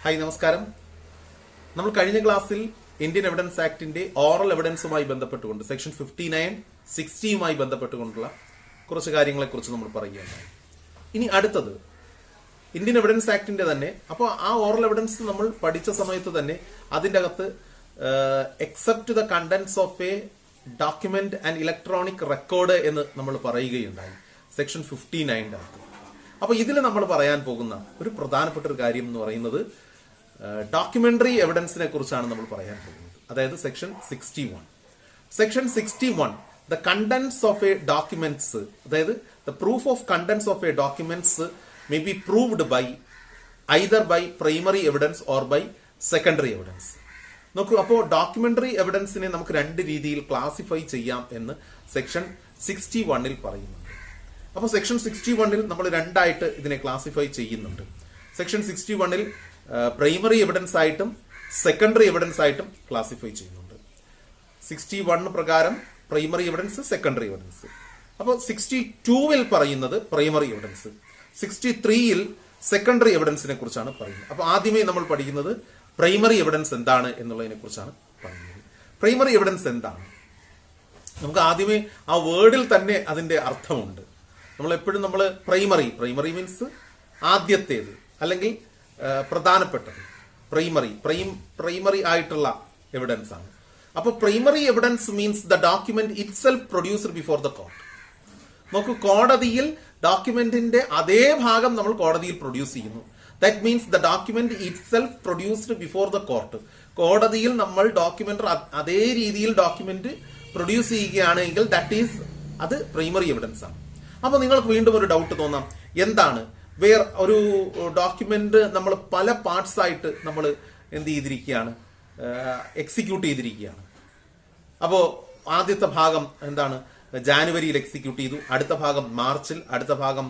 Hi നമസ്കാരം. നമ്മൾ കഴിഞ്ഞ ക്ലാസ്സിൽ ഇന്ത്യൻ എവിഡൻസ് ആക്ടിന്റെ ഓറൽ എവിഡൻസുമായി ബന്ധപ്പെട്ടുകൊണ്ട് സെക്ഷൻ 59, 60യുമായി ബന്ധപ്പെട്ടുകൊണ്ടുള്ള കുറച്ച് കാര്യങ്ങളെക്കുറിച്ച് നമ്മൾ പറയുകയുണ്ടായി. ഇനി അടുത്തത് ഇന്ത്യൻ എവിഡൻസ് ആക്ടിന്റെ തന്നെ. അപ്പോൾ ആ ഓറൽ എവിഡൻസ് നമ്മൾ പഠിച്ച സമയത്ത് തന്നെ അതിൻ്റെ അകത്ത് except the contents of A document and electronic record എന്ന് നമ്മൾ പറയുകയുണ്ടായി സെക്ഷൻ 59ന്റെ അകത്ത്. അപ്പൊ ഇതിൽ നമ്മൾ പറയാൻ പോകുന്ന ഒരു പ്രധാനപ്പെട്ട ഒരു കാര്യം എന്ന് പറയുന്നത് ഡോക്യുമെന്ററി എവിഡൻസിനെ കുറിച്ചാണ് നമ്മൾ പറയാൻ പോകുന്നത്. അതായത് section 61. Section 61 the contents of a documents, അതായത് the proof of contents of a documents may be proved by either by primary evidence or by secondary evidence. നോക്കൂ, അപ്പോൾ ഡോക്യുമെന്ററി എവിഡൻസിനെ നമുക്ക് രണ്ട് രീതിയിൽ ക്ലാസിഫൈ ചെയ്യാം എന്ന് സെക്ഷൻ 61ൽ പറയുന്നുണ്ട്. അപ്പോൾ സെക്ഷൻ 61ൽ നമ്മൾ രണ്ടായിട്ട് ഇതിനെ ക്ലാസിഫൈ ചെയ്യുന്നുണ്ട്. സെക്ഷൻ 61ൽ പ്രൈമറി എവിഡൻസ് ആയിട്ടും സെക്കൻഡറി എവിഡൻസ് ആയിട്ടും ക്ലാസിഫൈ ചെയ്യുന്നുണ്ട്. 61 പ്രകാരം പ്രൈമറി എവിഡൻസ്, സെക്കൻഡറി എവിഡൻസ്. അപ്പോൾ 62ൽ പറയുന്നത് പ്രൈമറി എവിഡൻസ്, 63ൽ സെക്കൻഡറി എവിഡൻസിനെ കുറിച്ചാണ് പറയുന്നത്. അപ്പോൾ ആദ്യമേ നമ്മൾ പഠിക്കുന്നത് പ്രൈമറി എവിഡൻസ് എന്താണ് എന്നുള്ളതിനെ കുറിച്ചാണ് പറയുന്നത്. പ്രൈമറി എവിഡൻസ് എന്താണ്? നമുക്ക് ആദ്യമേ ആ വേർഡിൽ തന്നെ അതിന്റെ അർത്ഥമുണ്ട്. നമ്മൾ എപ്പോഴും പ്രൈമറി മീൻസ് ആദ്യത്തേത് അല്ലെങ്കിൽ പ്രധാനപ്പെട്ടത്. പ്രൈമറി ആയിട്ടുള്ള എവിഡൻസ് ആണ്. അപ്പൊ primary evidence means the document it self produced before the court. നമുക്ക് കോടതിയിൽ ഡോക്യുമെന്റിന്റെ അതേ ഭാഗം നമ്മൾ കോടതിയിൽ പ്രൊഡ്യൂസ് ചെയ്യുന്നു. That means the document it self produced before the court. കോടതിയിൽ നമ്മൾ ഡോക്യുമെന്റ് അതേ രീതിയിൽ ഡോക്യുമെന്റ് പ്രൊഡ്യൂസ് ചെയ്യുകയാണെങ്കിൽ അത് പ്രൈമറി എവിഡൻസ് ആണ്. അപ്പൊ നിങ്ങൾക്ക് വീണ്ടും ഒരു ഡൗട്ട് തോന്നാം, എന്താണ് ഒരു ഡോക്യുമെന്റ് നമ്മൾ പല പാർട്സ് ആയിട്ട് നമ്മൾ എന്ത് ചെയ്തിരിക്കുകയാണ്, എക്സിക്യൂട്ട് ചെയ്തിരിക്കുകയാണ്. അപ്പോൾ ആദ്യത്തെ ഭാഗം എന്താണ്, ജാനുവരിയിൽ എക്സിക്യൂട്ട് ചെയ്തു, അടുത്ത ഭാഗം മാർച്ചിൽ, അടുത്ത ഭാഗം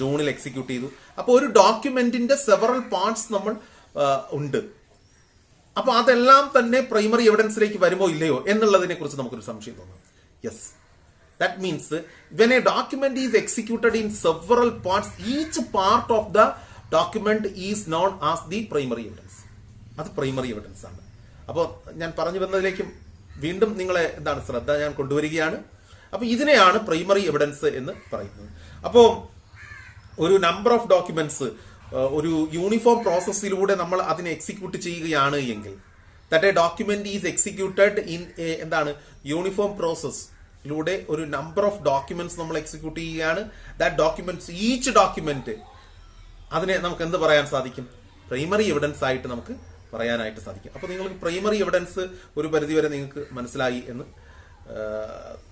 ജൂണിൽ എക്സിക്യൂട്ട് ചെയ്തു. അപ്പോൾ ഒരു ഡോക്യുമെന്റിന്റെ സെവറൽ പാർട്സ് നമ്മൾ ഉണ്ട്. അപ്പൊ അതെല്ലാം തന്നെ പ്രൈമറി എവിഡൻസിലേക്ക് വരുമോ ഇല്ലയോ എന്നുള്ളതിനെ കുറിച്ച് നമുക്കൊരു സംശയം തോന്നാം. Yes, that means when a document is executed in several parts, each part of the document is known as the primary evidence. അത് പ്രൈമറി എവിഡൻസ് ആണ്. അപ്പോൾ ഞാൻ പറഞ്ഞു വന്നതിലേക്കും വീണ്ടും നിങ്ങളെ ശ്രദ്ധ ഞാൻ കൊണ്ടുവരികയാണ്. അപ്പൊ ഇതിനെയാണ് പ്രൈമറി എവിഡൻസ് എന്ന് പറയുന്നത്. അപ്പോൾ ഒരു നമ്പർ ഓഫ് ഡോക്യുമെന്റ്സ് ഒരു യൂണിഫോം പ്രോസസ്സിലൂടെ നമ്മൾ അതിനെ എക്സിക്യൂട്ട് ചെയ്യുകയാണ് എങ്കിൽ that a document is executed in uniform process ലൂടെ ഒരു നമ്പർ ഓഫ് ഡോക്യുമെന്റ്സ് നമ്മൾ എക്സിക്യൂട്ട് ചെയ്യുകയാണ്. ദാറ്റ് ഡോക്യുമെന്റ്സ്, ഈച്ച് ഡോക്യുമെന്റ്, അതിനെ നമുക്ക് എന്ത് പറയാൻ സാധിക്കും? പ്രൈമറി എവിഡൻസ് ആയിട്ട് നമുക്ക് പറയാനായിട്ട് സാധിക്കും. അപ്പൊ നിങ്ങൾക്ക് പ്രൈമറി എവിഡൻസ് ഒരു പരിധിവരെ നിങ്ങൾക്ക് മനസ്സിലായി എന്ന്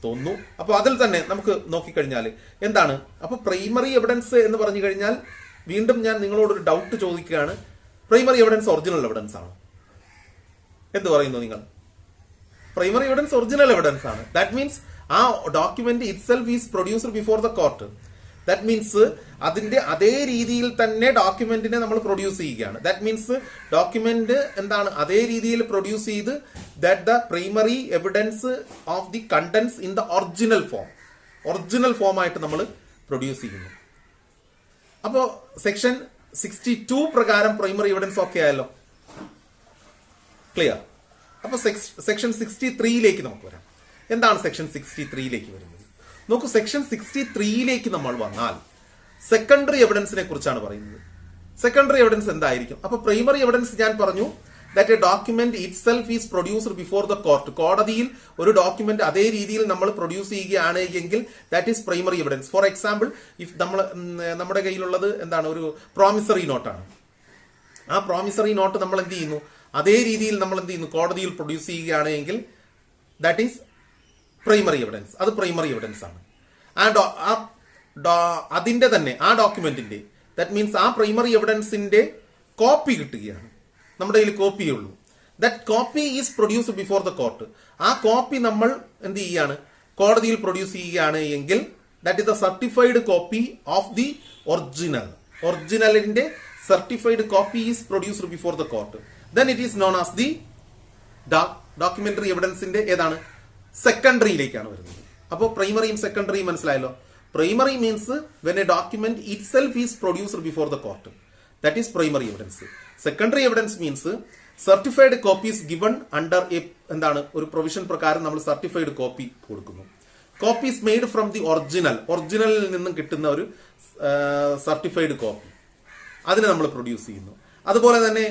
തോന്നുന്നു. അപ്പൊ അതിൽ തന്നെ നമുക്ക് നോക്കിക്കഴിഞ്ഞാൽ എന്താണ്, അപ്പൊ പ്രൈമറി എവിഡൻസ് എന്ന് പറഞ്ഞു കഴിഞ്ഞാൽ വീണ്ടും ഞാൻ നിങ്ങളോടൊരു ഡൗട്ട് ചോദിക്കുകയാണ്, പ്രൈമറി എവിഡൻസ് ഒറിജിനൽ എവിഡൻസ് ആണ്? എന്ത് പറയുന്നു നിങ്ങൾ? പ്രൈമറി എവിഡൻസ് ഒറിജിനൽ എവിഡൻസ് ആണ്. ദാറ്റ് മീൻസ് ആ document it self is produced before the court. That means അതിന്റെ അതേ രീതിയിൽ തന്നെ ഡോക്യുമെന്റിനെ നമ്മൾ പ്രൊഡ്യൂസ് ചെയ്യുകയാണ്. ദാറ്റ് മീൻസ് ഡോക്യുമെന്റ് അതേ രീതിയിൽ പ്രൊഡ്യൂസ് ചെയ്ത് that the primary evidence of the contents in the original form ആയിട്ട് നമ്മൾ പ്രൊഡ്യൂസ് ചെയ്യുന്നു. അപ്പോ സെക്ഷൻ 62 പ്രകാരം പ്രൈമറി എവിഡൻസ് ഒക്കെ ആയല്ലോ, ക്ലിയർ? അപ്പൊ സെക്ഷൻ 63യിലേക്ക് നമുക്ക് വരാം. എന്താണ് സെക്ഷൻ 63യിലേക്ക് വരുന്നത്? നോക്കൂ, സെക്ഷൻ 63യിലേക്ക് നമ്മൾ വന്നാൽ സെക്കൻഡറി എവിഡൻസിനെ കുറിച്ചാണ് പറയുന്നത്. സെക്കൻഡറി എവിഡൻസ് എന്തായിരിക്കും? അപ്പൊ പ്രൈമറി എവിഡൻസ് ഞാൻ പറഞ്ഞു, that A document it self is produced before the court. കോടതിയിൽ ഒരു ഡോക്യുമെന്റ് അതേ രീതിയിൽ നമ്മൾ പ്രൊഡ്യൂസ് ചെയ്യുകയാണ് എങ്കിൽ that is primary evidence. For example, if നമ്മുടെ കയ്യിലുള്ളത് ഒരു പ്രോമിസറി നോട്ടാണ്. ആ പ്രോമിസറി നോട്ട് നമ്മൾ എന്ത് ചെയ്യുന്നു, അതേ രീതിയിൽ നമ്മൾ എന്ത് ചെയ്യുന്നു, കോടതിയിൽ പ്രൊഡ്യൂസ് ചെയ്യുകയാണ് എങ്കിൽ ദാറ്റ് ഈസ് പ്രൈമറി എവിഡൻസ്. അത് പ്രൈമറി എവിഡൻസ് ആണ്. അതിന്റെ തന്നെ ആ ഡോക്യുമെന്റിന്റെ, ദാറ്റ് മീൻസ് ആ പ്രൈമറി എവിഡൻസിന്റെ കോപ്പി കിട്ടുകയാണ്. നമ്മുടെ കയ്യിൽ കോപ്പിയേ ഉള്ളൂ. That copy is produced before the court. ആ കോപ്പി നമ്മൾ എന്ത് ചെയ്യുകയാണ്, കോടതിയിൽ പ്രൊഡ്യൂസ് ചെയ്യുകയാണ് എങ്കിൽ that is the certified copy of the ഒറിജിനലിന്റെ certified copy is produced before the court. then it is known as the documentary evidence സെക്കൻഡറിയിലേക്കാണ് വരുന്നത്. അപ്പോൾ പ്രൈമറിയും സെക്കൻഡറിയും മനസ്സിലായല്ലോ. Primary means when a document itself is produced before the court. That is primary evidence. Secondary evidence means certified copies given under A എന്താണ് ഒരു provision പ്രകാരം നമ്മൾ certified copy കൊടുക്കുന്നു. Copies made from the ഒറിജിനലിൽ നിന്നും കിട്ടുന്ന ഒരു സർട്ടിഫൈഡ് കോപ്പി അതിന് നമ്മൾ പ്രൊഡ്യൂസ് ചെയ്യുന്നു. അതുപോലെ തന്നെ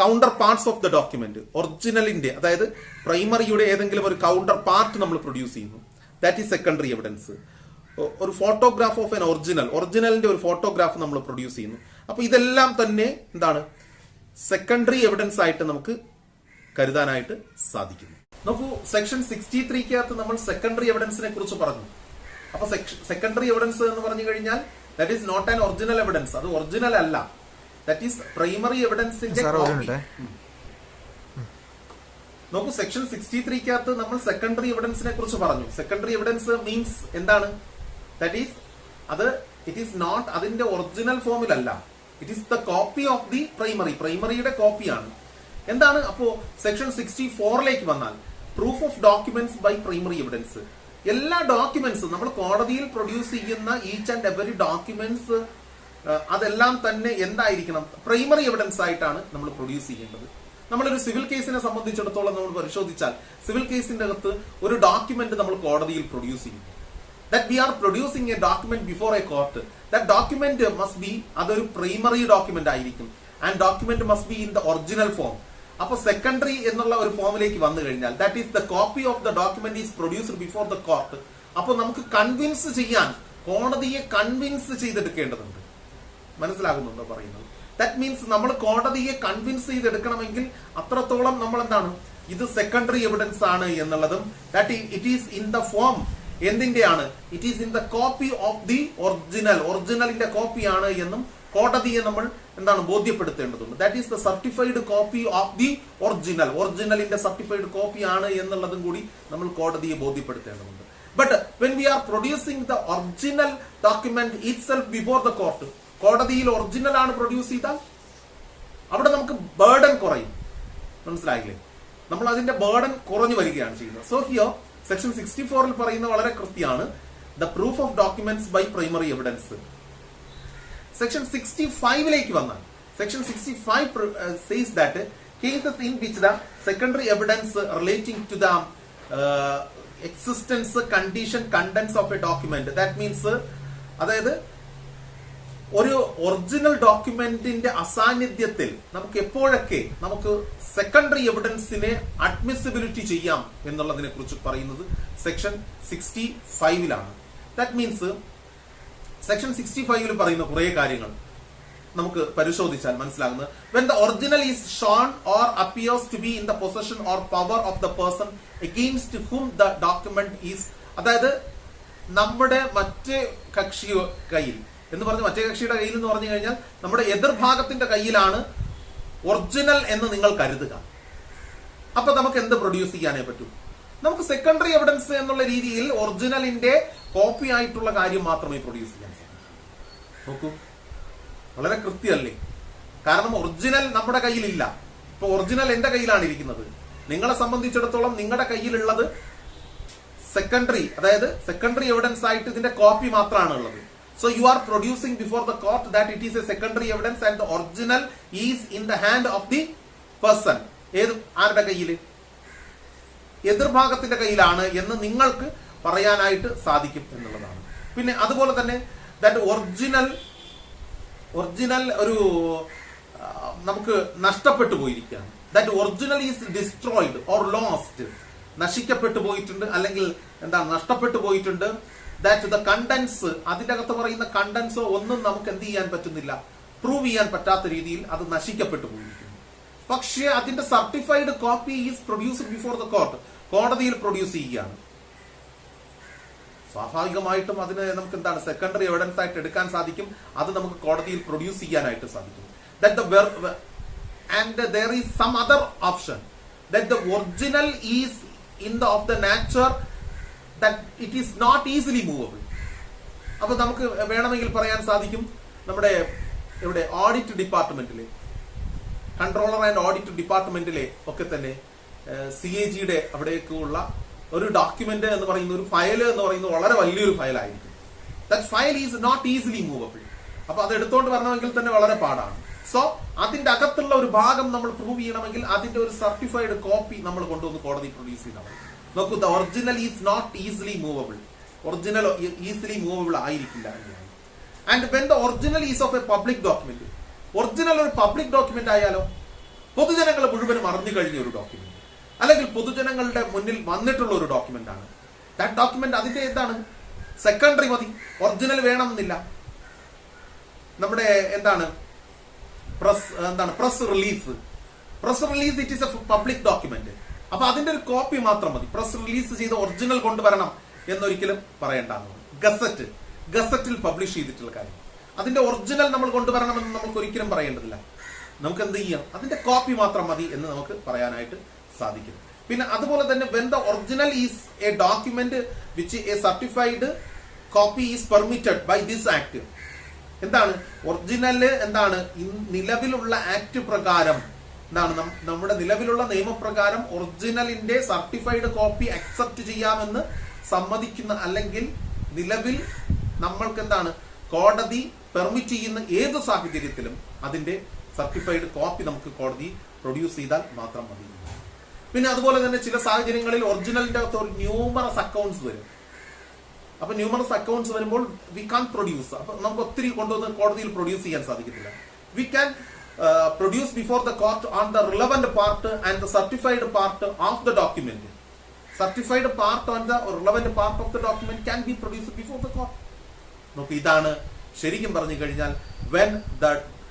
counterparts of the document, ഒറിജിനലിന്റെ അതായത് പ്രൈമറിയുടെ ഏതെങ്കിലും ഒരു കൗണ്ടർ പാർട്ട് നമ്മൾ പ്രൊഡ്യൂസ് ചെയ്യുന്നു. That is secondary evidence. ഒരു ഫോട്ടോഗ്രാഫ് ഓഫ് എൻ ഒറിജിനലിന്റെ ഒരു ഫോട്ടോഗ്രാഫ് നമ്മൾ പ്രൊഡ്യൂസ് ചെയ്യുന്നു. അപ്പൊ ഇതെല്ലാം തന്നെ എന്താണ് സെക്കൻഡറി എവിഡൻസ് ആയിട്ട് നമുക്ക് കരുതാനായിട്ട് സാധിക്കുന്നു. നോക്കൂ, സെക്ഷൻ 63 നമ്മൾ സെക്കൻഡറി എവിഡൻസിനെ കുറിച്ച് പറഞ്ഞു. അപ്പൊ സെക്കൻഡറി എവിഡൻസ് എന്ന് പറഞ്ഞു കഴിഞ്ഞാൽ that is not an original evidence, അത് ഒറിജിനൽ അല്ല. ദാറ്റ് ഈസ് പ്രൈമറി എവിഡൻസിന്റെ കോപ്പി. നോക്കൂ, സെക്ഷൻ 63 നമ്മൾ സെക്കൻഡറി എവിഡൻസിനെ കുറിച്ച് പറഞ്ഞു. സെക്കൻഡറി എവിഡൻസ് മീൻസ് എന്താണ്? ദാറ്റ് ഈസ് അത് ഇറ്റ് ഈസ് നോട്ട് അതിന്റെ ഒറിജിനൽ ഫോമിലല്ല, it is the copy of the പ്രൈമറിയുടെ കോപ്പിയാണ്. എന്താണ് അപ്പോ സെക്ഷൻ 64 വന്നാൽ proof of documents by primary evidence. എല്ലാ ഡോക്യുമെന്റ്സും നമ്മൾ കോടതിയിൽ പ്രൊഡ്യൂസ് ചെയ്യുന്ന ഈച്ച് ആൻഡ് എവറി ഡോക്യുമെന്റ്സ് അതെല്ലാം തന്നെ എന്തായിരിക്കണം? പ്രൈമറി എവിഡൻസ് ആയിട്ടാണ് നമ്മൾ പ്രൊഡ്യൂസ് ചെയ്യേണ്ടത്. നമ്മളൊരു സിവിൽ കേസിനെ സംബന്ധിച്ചിടത്തോളം നമ്മൾ പരിശോധിച്ചാൽ സിവിൽ കേസിന്റെ അകത്ത് ഒരു ഡോക്യുമെന്റ് നമ്മൾ കോടതിയിൽ പ്രൊഡ്യൂസ് ചെയ്യും. that we are producing a document before a court, that document must be അതൊരു പ്രൈമറി ഡോക്യുമെന്റ് ആയിരിക്കും, and document must be in the original form. അപ്പൊ സെക്കൻഡറി എന്നുള്ള ഒരു ഫോമിലേക്ക് വന്നു കഴിഞ്ഞാൽ that is the copy of the document is produced before the court. അപ്പൊ നമുക്ക് കൺവിൻസ് ചെയ്യാൻ കോടതിയെ കൺവിൻസ് ചെയ്തെടുക്കേണ്ടതുണ്ട്. മനസ്സിലാകുന്നുണ്ടോ പറയുന്നത്? ദാറ്റ് മീൻസ് നമ്മൾ കോടതിയെ കൺവിൻസ് ചെയ്തെടുക്കണമെങ്കിൽ അത്രത്തോളം നമ്മൾ എന്താണ് ഇത് സെക്കൻഡറി എവിഡൻസ് ആണ് എന്നുള്ളതും that it is in the form എന്തിന്റെയാണ്? It is in the copy of the ഒറിജിനലിന്റെ കോപ്പിയാണ് എന്നും കോടതിയെ നമ്മൾ എന്താണ് ബോധ്യപ്പെടുത്തേണ്ടതുണ്ട്. That is the certified copy of the ഒറിജിനലിന്റെ സർട്ടിഫൈഡ് കോപ്പി ആണ് എന്നുള്ളതും കൂടി നമ്മൾ കോടതിയെ ബോധ്യപ്പെടുത്തേണ്ടതുണ്ട്. But when we are producing the original document itself before the court, കോടതിയിൽ ഒറിജിനൽ ആണ് പ്രൊഡ്യൂസ് ചെയ്താൽ അവിടെ നമുക്ക് ബേർഡൻ കുറയും. മനസ്സിലായില്ലേ? നമ്മൾ അതിന്റെ ബേർഡൻ കുറഞ്ഞു വരികയാണ് ചെയ്യുന്നത്. സോ ഹിയർ സെക്ഷൻ 64 പറയുന്ന വളരെ കൃത്യമാണ് the proof of documents by primary evidence. Section 65 വന്നാൽ section 65 says that cases in which the secondary evidence relating to the existence, condition, contents of a document, that means അതായത് ഒരു original ഡോക്യുമെന്റിന്റെ അസാന്നിധ്യത്തിൽ നമുക്ക് എപ്പോഴൊക്കെ നമുക്ക് secondary എവിഡൻസിനെ admissibility ചെയ്യാം എന്നുള്ളതിനെ കുറിച്ച് പറയുന്നത് സെക്ഷൻ 65 ദാറ്റ് മീൻസ് സെക്ഷൻ 65 പറയുന്ന കുറെ കാര്യങ്ങൾ നമുക്ക് പരിശോധിച്ചാൽ മനസ്സിലാകുന്നത് when the original is shown or appears to be in the possession or power of the person against whom the document is, അതായത് നമ്മുടെ മറ്റേ കക്ഷി കയ്യിൽ എന്ന് പറഞ്ഞ് മറ്റേ കക്ഷിയുടെ കയ്യിൽ എന്ന് പറഞ്ഞു കഴിഞ്ഞാൽ നമ്മുടെ എതിർഭാഗത്തിന്റെ കയ്യിലാണ് ഒറിജിനൽ എന്ന് നിങ്ങൾ കരുതുക. അപ്പൊ നമുക്ക് എന്ത് പ്രൊഡ്യൂസ് ചെയ്യാനേ പറ്റൂ? നമുക്ക് സെക്കൻഡറി എവിഡൻസ് എന്നുള്ള രീതിയിൽ ഒറിജിനലിന്റെ കോപ്പി ആയിട്ടുള്ള കാര്യം മാത്രമേ പ്രൊഡ്യൂസ് ചെയ്യാൻ സാധിക്കൂ. നോക്കൂ, വളരെ കൃത്യമല്ലേ? കാരണം ഒറിജിനൽ നമ്മുടെ കയ്യിലില്ല. ഇപ്പൊ ഒറിജിനൽ എന്റെ കയ്യിലാണ് ഇരിക്കുന്നത്. നിങ്ങളെ സംബന്ധിച്ചിടത്തോളം നിങ്ങളുടെ കയ്യിലുള്ളത് സെക്കൻഡറി, അതായത് സെക്കൻഡറി എവിഡൻസ് ആയിട്ട് ഇതിന്റെ കോപ്പി മാത്രമാണ് ഉള്ളത്. So you are producing before the court that it is a secondary evidence and the original is in the hand of the person. ആരുടെ കയ്യിൽ? എതിർഭാഗത്തിന്റെ കയ്യിലാണ് എന്ന് നിങ്ങൾക്ക് പറയാനായിട്ട് സാധിക്കും എന്നുള്ളതാണ്. പിന്നെ അതുപോലെ തന്നെ ദാറ്റ് ഒറിജിനൽ ഒരു നമുക്ക് നഷ്ടപ്പെട്ടു പോയിരിക്കുകയാണ്. That original is destroyed or lost, നശിക്കപ്പെട്ടു പോയിട്ടുണ്ട് അല്ലെങ്കിൽ എന്താണ് നഷ്ടപ്പെട്ടു പോയിട്ടുണ്ട്. ദാറ്റ് ദ കണ്ടന്റ്സ്, അതിന്റെ അകത്ത് പറയുന്ന കണ്ടന്റ്സോ ഒന്നും നമുക്ക് എന്ത് ചെയ്യാൻ പറ്റുന്നില്ല, പ്രൂവ് ചെയ്യാൻ പറ്റാത്ത രീതിയിൽ അത് നശിക്കപ്പെട്ടു പോയിരിക്കുന്നു. പക്ഷേ അതിന്റെ certified copy is produced before the court, കോടതിയിൽ പ്രൊഡ്യൂസ് ചെയ്യുകയാണ്. സ്വാഭാവികമായിട്ടും അതിന് നമുക്ക് എന്താണ് സെക്കൻഡറി എവിഡൻസ് ആയിട്ട് എടുക്കാൻ സാധിക്കും, അത് നമുക്ക് കോടതിയിൽ പ്രൊഡ്യൂസ് ചെയ്യാനായിട്ട് സാധിക്കും. And there is some other option that the original is in the of the nature that it is not easily movable. അപ്പൊ നമുക്ക് വേണമെങ്കിൽ പറയാൻ സാധിക്കും നമ്മുടെ ഇവിടെ ഓഡിറ്റ് ഡിപ്പാർട്ട്മെന്റിലെ കൺട്രോളർ ആൻഡ് ഓഡിറ്റ് ഡിപ്പാർട്ട്മെന്റിലെ ഒക്കെ തന്നെ CAG അവിടേക്കുള്ള ഒരു ഡോക്യുമെന്റ് എന്ന് പറയുന്ന ഒരു ഫയൽ എന്ന് പറയുന്നത് വളരെ വലിയൊരു ഫയലായിരിക്കും. That file is not easily movable. അപ്പൊ അത് എടുത്തുകൊണ്ട് വരണമെങ്കിൽ തന്നെ വളരെ പാടാണ്. സോ അതിന്റെ അകത്തുള്ള ഒരു ഭാഗം നമ്മൾ പ്രൂവ് ചെയ്യണമെങ്കിൽ അതിന്റെ ഒരു സർട്ടിഫൈഡ് കോപ്പി നമ്മൾ കൊണ്ടുവന്ന് കോടതി പ്രൊഡ്യൂസ് ചെയ്യണം. നോക്കൂ, the original is not easily movable. Original easily movable ആയിരിക്കില്ല. And when the original is of a public document, original ഒരു പബ്ലിക് ഡോക്യുമെന്റ് ആയാലോ, പൊതുജനങ്ങൾ മുഴുവനും അറിഞ്ഞു കഴിഞ്ഞ ഒരു ഡോക്യുമെന്റ്, അല്ലെങ്കിൽ പൊതുജനങ്ങളുടെ മുന്നിൽ വന്നിട്ടുള്ള ഒരു ഡോക്യുമെന്റ് ആണ്. ദാറ്റ് ഡോക്യുമെന്റ് അതിന്റെ എന്താണ് സെക്കൻഡറി മതി, ഒറിജിനൽ വേണമെന്നില്ല. നമ്മുടെ press release it is A public document. അപ്പൊ അതിന്റെ ഒരു കോപ്പി മാത്രം മതി. പ്രസ് റിലീസ് ചെയ്ത് ഒറിജിനൽ കൊണ്ടുവരണം എന്നൊരിക്കലും പറയേണ്ടതാണ്. ഗസറ്റിൽ പബ്ലിഷ് ചെയ്തിട്ടുള്ള കാര്യം, അതിന്റെ ഒറിജിനൽ നമ്മൾ കൊണ്ടുവരണമെന്ന് നമുക്ക് ഒരിക്കലും പറയേണ്ടതില്ല. നമുക്ക് എന്ത് ചെയ്യാം, അതിന്റെ കോപ്പി മാത്രം മതി എന്ന് നമുക്ക് പറയാനായിട്ട് സാധിക്കും. പിന്നെ അതുപോലെ തന്നെ when the original is a document which a certified copy is permitted by this act. എന്താണ് ഒറിജിനല്? നിലവിലുള്ള ആക്ട് പ്രകാരം, നമ്മുടെ നിലവിലുള്ള നിയമപ്രകാരം ഒറിജിനലിന്റെ സർട്ടിഫൈഡ് കോപ്പി അക്സെപ്റ്റ് ചെയ്യാമെന്ന് സമ്മതിക്കുന്ന, അല്ലെങ്കിൽ നിലവിൽ നമ്മൾക്ക് കോടതി പെർമിറ്റ് ചെയ്യുന്ന ഏത് സാഹചര്യത്തിലും അതിന്റെ സർട്ടിഫൈഡ് കോപ്പി നമുക്ക് കോടതി പ്രൊഡ്യൂസ് ചെയ്താൽ മാത്രം മതി. പിന്നെ അതുപോലെ തന്നെ ചില സാഹചര്യങ്ങളിൽ ഒറിജിനലിന്റെ അകത്ത് ഒരു ന്യൂമറസ് അക്കൗണ്ട്സ് വരും. അപ്പൊ ന്യൂമറസ് അക്കൗണ്ട്സ് വരുമ്പോൾ വി കാൻ പ്രൊഡ്യൂസ്. അപ്പൊ നമുക്ക് ഒത്തിരി കൊണ്ടുവന്ന് കോടതിയിൽ പ്രൊഡ്യൂസ് ചെയ്യാൻ സാധിക്കത്തില്ല. We can produce before the court on the relevant part and the certified part of the document. Certified part on the relevant part of the document can be produced before the court. നോക്ക്, ഇതാണ് ശരിക്കും പറഞ്ഞു കഴിഞ്ഞാൽ when the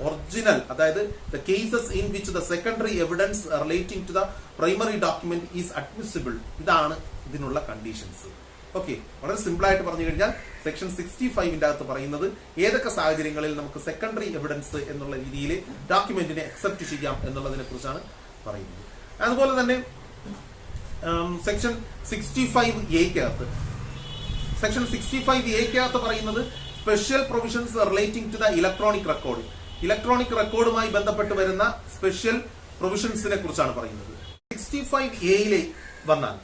original, അതായത് the cases in which the secondary evidence relating to the primary document is admissible. ഇതാണ് ഇതിനുള്ള conditions. Okay, വളരെ simple ആയിട്ട് പറഞ്ഞു കഴിഞ്ഞാൽ സെക്ഷൻ 65ന്റെ അകത്ത് പറയുന്നത് ഏതൊക്കെ സാഹചര്യങ്ങളിൽ നമുക്ക് സെക്കൻഡറി എവിഡൻസ് എന്നുള്ള രീതിയിൽ ഡോക്യുമെന്റിനെ അക്സെപ്റ്റ് ചെയ്യാം എന്നുള്ളതിനെ കുറിച്ചാണ് പറയുന്നത്. അതുപോലെ തന്നെ സെക്ഷൻ 65A പറയുന്നത് special provisions relating to the electronic record. Electronic റെക്കോർഡുമായി ബന്ധപ്പെട്ട് വരുന്ന സ്പെഷ്യൽ പ്രൊവിഷൻസിനെ കുറിച്ചാണ് പറയുന്നത്. 65A വന്നാൽ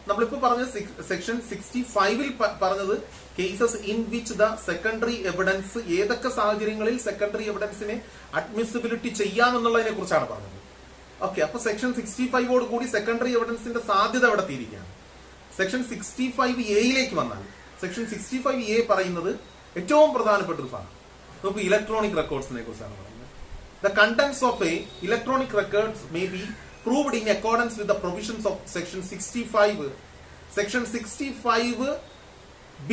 നമ്മളിപ്പോ പറഞ്ഞ സെക്ഷൻ 65ൽ പറഞ്ഞത് cases in which the secondary evidence, ഏതൊക്കെ സാഹചര്യങ്ങളിൽ സെക്കൻഡറി എവിഡൻസിനെ അഡ്മിസിബിലിറ്റി ചെയ്യാമെന്നുള്ളതിനെ കുറിച്ചാണ് പറഞ്ഞത്. ഓക്കെ, അപ്പൊ സെക്ഷൻ 65ഓട് കൂടി സെക്കൻഡറി എവിഡൻസിന്റെ സാധ്യത അവിടെ തീരുകയാണ്. സെക്ഷൻ 65A വന്നാൽ സെക്ഷൻ 65A പറയുന്നത് ഏറ്റവും പ്രധാനപ്പെട്ട ഒരു സാധനം നമുക്ക് ഇലക്ട്രോണിക് റെക്കോർഡ്സിനെ കുറിച്ചാണ് പറയുന്നത്. The contents of A electronic records may be proved in accordance with the provisions of section 65. section 65B,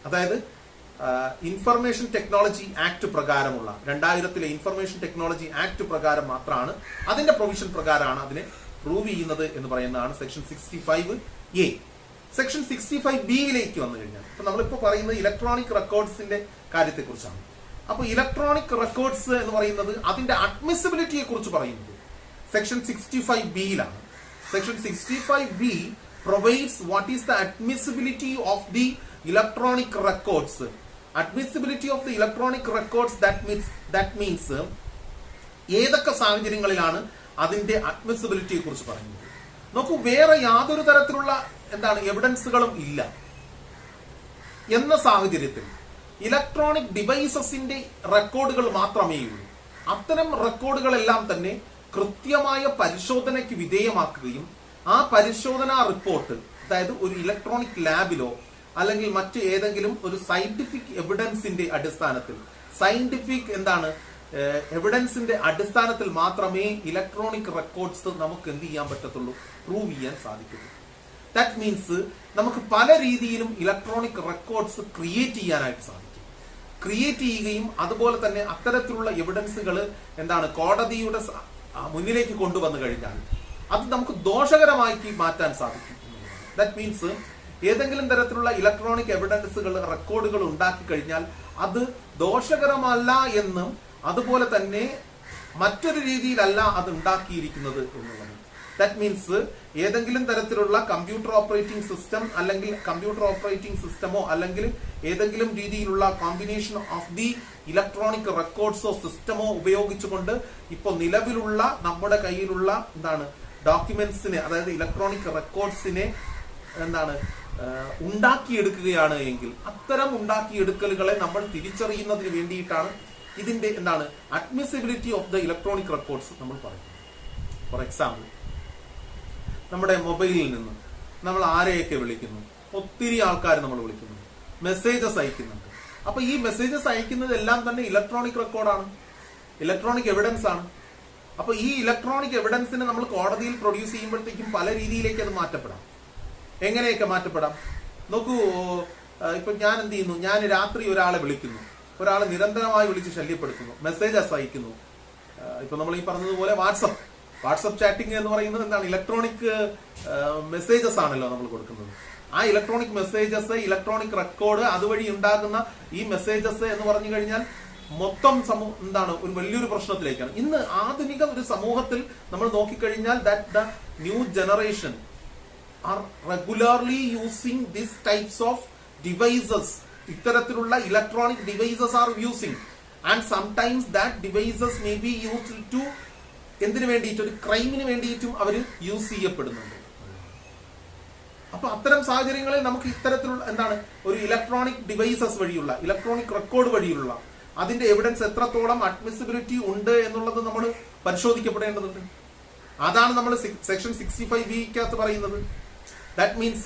അതായത് ഇൻഫർമേഷൻ ടെക്നോളജി ആക്ട് പ്രകാരമുള്ള 2000 ഇൻഫർമേഷൻ ടെക്നോളജി ആക്ട് പ്രകാരം മാത്രമാണ്, അതിന്റെ പ്രൊവിഷൻ പ്രകാരമാണ് അതിനെ പ്രൂവ് ചെയ്യുന്നത് എന്ന് പറയുന്നതാണ് സെക്ഷൻ 65A. സെക്ഷൻ 65Bയിലേക്ക് വന്നു കഴിഞ്ഞാൽ ഇപ്പൊ നമ്മളിപ്പോ പറയുന്നത് ഇലക്ട്രോണിക് റെക്കോർഡ്സിന്റെ കാര്യത്തെ കുറിച്ചാണ്. അപ്പൊ ഇലക്ട്രോണിക് റെക്കോർഡ്സ് എന്ന് പറയുന്നത് അതിന്റെ അഡ്മിസിബിലിറ്റിയെ കുറിച്ച് പറയുന്നത് സെക്ഷൻ 65Bയിലാണ്. Section 65B provides what is the admissibility of the electronic records. Admissibility of the electronic records, that means ഏതൊക്കെ സാഹചര്യങ്ങളിലാണ് അതിന്റെ അഡ്മിസിബിലിറ്റിയെ കുറിച്ച് പറയുന്നത്. നോക്കൂ, വേറെ യാതൊരു തരത്തിലുള്ള എവിഡൻസുകളും ഇല്ല എന്ന സാഹചര്യത്തിൽ ഇലക്ട്രോണിക് ഡിവൈസസിന്റെ റെക്കോർഡുകൾ മാത്രമേ ഉള്ളൂ. അത്തരം റെക്കോർഡുകളെല്ലാം തന്നെ കൃത്യമായ പരിശോധനയ്ക്ക് വിധേയമാക്കുകയും ആ പരിശോധനാ റിപ്പോർട്ട്, അതായത് ഒരു ഇലക്ട്രോണിക് ലാബിലോ അല്ലെങ്കിൽ മറ്റ് ഏതെങ്കിലും ഒരു സയന്റിഫിക് എവിഡൻസിന്റെ അടിസ്ഥാനത്തിൽ, എവിഡൻസിന്റെ അടിസ്ഥാനത്തിൽ മാത്രമേ ഇലക്ട്രോണിക് റെക്കോർഡ്സ് നമുക്ക് എന്ത് ചെയ്യാൻ പറ്റത്തുള്ളൂ, പ്രൂവ് ചെയ്യാൻ സാധിക്കുള്ളൂ. ദാറ്റ് മീൻസ് നമുക്ക് പല രീതിയിലും ഇലക്ട്രോണിക് റെക്കോർഡ്സ് ക്രിയേറ്റ് ചെയ്യാനായിട്ട് സാധിക്കും. ക്രിയേറ്റ് ചെയ്യുകയും അതുപോലെ തന്നെ അത്തരത്തിലുള്ള എവിഡൻസുകൾ കോടതിയുടെ മുന്നിലേക്ക് കൊണ്ടുവന്നു കഴിഞ്ഞാൽ അത് നമുക്ക് ദോഷകരമാക്കി മാറ്റാൻ സാധിക്കും. ദാറ്റ് മീൻസ് ഏതെങ്കിലും തരത്തിലുള്ള ഇലക്ട്രോണിക് എവിഡൻസുകൾ, റെക്കോർഡുകൾ ഉണ്ടാക്കി കഴിഞ്ഞാൽ അത് ദോഷകരമല്ല എന്നും അതുപോലെ തന്നെ മറ്റൊരു രീതിയിലല്ല അത് ഉണ്ടാക്കിയിരിക്കുന്നത് എന്നുള്ളത്. ദാറ്റ് മീൻസ് ഏതെങ്കിലും തരത്തിലുള്ള കമ്പ്യൂട്ടർ ഓപ്പറേറ്റിംഗ് സിസ്റ്റം അല്ലെങ്കിൽ കമ്പ്യൂട്ടർ ഓപ്പറേറ്റിംഗ് സിസ്റ്റമോ അല്ലെങ്കിൽ ഏതെങ്കിലും രീതിയിലുള്ള കോമ്പിനേഷൻ ഓഫ് ദി ഇലക്ട്രോണിക് റെക്കോർഡ്സോ സിസ്റ്റമോ ഉപയോഗിച്ചുകൊണ്ട് ഇപ്പൊ നിലവിലുള്ള നമ്മുടെ കയ്യിലുള്ള ഡോക്യുമെന്റ്സിനെ, അതായത് ഇലക്ട്രോണിക് റെക്കോർഡ്സിനെ ഉണ്ടാക്കിയെടുക്കുകയാണ് എങ്കിൽ അത്തരം ഉണ്ടാക്കിയെടുക്കലുകളെ നമ്മൾ തിരിച്ചറിയുന്നതിന് വേണ്ടിയിട്ടാണ് ഇതിന്റെ എന്താണ് admissibility of the electronic records നമ്മൾ പറയുന്നത്. ഫോർ എക്സാമ്പിൾ, നമ്മുടെ മൊബൈലിൽ നിന്ന് നമ്മൾ ആരെയൊക്കെ വിളിക്കുന്നു, ഒത്തിരി ആൾക്കാർ നമ്മൾ വിളിക്കുന്നു, മെസ്സേജസ് അയക്കുന്നുണ്ട്. അപ്പൊ ഈ മെസ്സേജസ് അയക്കുന്നതെല്ലാം തന്നെ ഇലക്ട്രോണിക് റെക്കോർഡാണ്, ഇലക്ട്രോണിക് എവിഡൻസ് ആണ്. അപ്പൊ ഈ ഇലക്ട്രോണിക് എവിഡൻസിനെ നമ്മൾ കോടതിയിൽ പ്രൊഡ്യൂസ് ചെയ്യുമ്പോഴത്തേക്കും പല രീതിയിലേക്ക് അത് മാറ്റപ്പെടാം. എങ്ങനെയൊക്കെ മാറ്റപ്പെടാം നോക്കൂ. ഇപ്പൊ ഞാൻ എന്ത് ചെയ്യുന്നു, ഞാൻ രാത്രി ഒരാളെ വിളിക്കുന്നു, ഒരാളെ നിരന്തരമായി വിളിച്ച് ശല്യപ്പെടുത്തുന്നു, മെസ്സേജസ് അയക്കുന്നു. ഇപ്പൊ നമ്മൾ ഈ പറഞ്ഞതുപോലെ വാട്സപ്പ് ചാറ്റിംഗ് എന്ന് പറയുന്നത് എന്താണ്, ഇലക്ട്രോണിക് മെസ്സേജസ് ആണല്ലോ നമ്മൾ കൊടുക്കുന്നത്. ആ ഇലക്ട്രോണിക് മെസ്സേജസ്, ഇലക്ട്രോണിക് റെക്കോർഡ്, അതുവഴി ഉണ്ടാകുന്ന ഈ മെസ്സേജസ് എന്ന് പറഞ്ഞു കഴിഞ്ഞാൽ മൊത്തം എന്താണ് ഒരു വലിയൊരു പ്രശ്നത്തിലേക്കാണ്. ഇന്ന് ആധുനിക ഒരു സമൂഹത്തിൽ നമ്മൾ നോക്കിക്കഴിഞ്ഞാൽ that the new generation are regularly using this types of devices. ഇത്തരത്തിലുള്ള electronic devices are using and sometimes that devices may be used to എന്തിനു വേണ്ടിയിട്ട്, ഒരു ക്രൈമിന് വേണ്ടിയിട്ടും അവർ യൂസ് ചെയ്യപ്പെടുന്നുണ്ട്. അപ്പൊ അത്തരം സാഹചര്യങ്ങളിൽ നമുക്ക് ഇത്തരത്തിലുള്ള എന്താണ് ഒരു ഇലക്ട്രോണിക് ഡിവൈസസ് വഴിയുള്ള, ഇലക്ട്രോണിക് റെക്കോർഡ് വഴിയുള്ള അതിന്റെ എവിഡൻസ് എത്രത്തോളം അഡ്മിസിബിലിറ്റി ഉണ്ട് എന്നുള്ളത് നമ്മൾ പരിശോധിക്കപ്പെടേണ്ടതുണ്ട്. അതാണ് നമ്മൾ സെക്ഷൻ 65B പറയുന്നത്. That means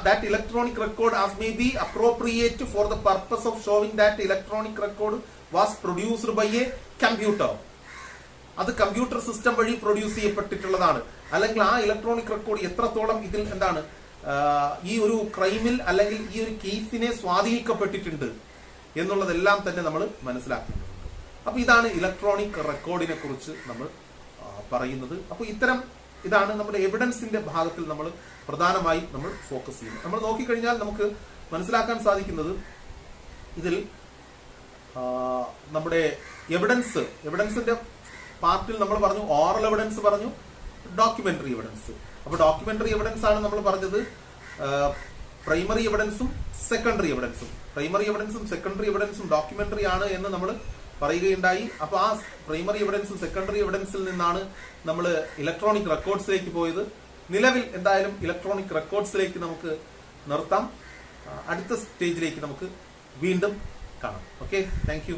that electronic record as may be appropriate for the purpose of showing that electronic record was produced by a computer. അത് കമ്പ്യൂട്ടർ സിസ്റ്റം വഴി പ്രൊഡ്യൂസ് ചെയ്യപ്പെട്ടിട്ടുള്ളതാണ്. അല്ലെങ്കിൽ ആ ഇലക്ട്രോണിക് റെക്കോർഡ് എത്രത്തോളം ഇതിൽ എന്താണ് ഈ ഒരു ക്രൈമിൽ അല്ലെങ്കിൽ ഈ ഒരു കേസിനെ സ്വാധീനിക്കപ്പെട്ടിട്ടുണ്ട് എന്നുള്ളതെല്ലാം തന്നെ നമ്മൾ മനസ്സിലാക്കേണ്ടതുണ്ട്. അപ്പൊ ഇതാണ് ഇലക്ട്രോണിക് റെക്കോർഡിനെ കുറിച്ച് നമ്മൾ പറയുന്നത്. അപ്പൊ ഇതാണ് നമ്മുടെ എവിഡൻസിന്റെ ഭാഗത്തിൽ നമ്മൾ പ്രധാനമായും നമ്മൾ ഫോക്കസ് ചെയ്യുന്നത്. നമ്മൾ നോക്കിക്കഴിഞ്ഞാൽ നമുക്ക് മനസ്സിലാക്കാൻ ഇതിൽ നമ്മുടെ എവിഡൻസിന്റെ പാർട്ടിൽ നമ്മൾ പറഞ്ഞു ഓറൽ എവിഡൻസ് പറഞ്ഞു, ഡോക്യുമെന്ററി എവിഡൻസ്. അപ്പൊ ഡോക്യുമെന്ററി എവിഡൻസ് ആണ് നമ്മൾ പറഞ്ഞത് പ്രൈമറി എവിഡൻസും സെക്കൻഡറി എവിഡൻസും. പ്രൈമറി എവിഡൻസും സെക്കൻഡറി എവിഡൻസും ഡോക്യുമെന്ററി ആണ് എന്ന് നമ്മൾ പറയുകയുണ്ടായി. അപ്പൊ ആ പ്രൈമറി എവിഡൻസും സെക്കൻഡറി എവിഡൻസിൽ നിന്നാണ് നമ്മൾ ഇലക്ട്രോണിക് റെക്കോർഡ്സിലേക്ക് പോയത്. നിലവിൽ എന്തായാലും ഇലക്ട്രോണിക് റെക്കോർഡ്സിലേക്ക് നമുക്ക് നിർത്താം. അടുത്ത സ്റ്റേജിലേക്ക് നമുക്ക് വീണ്ടും കാണാം. Okay, thank you.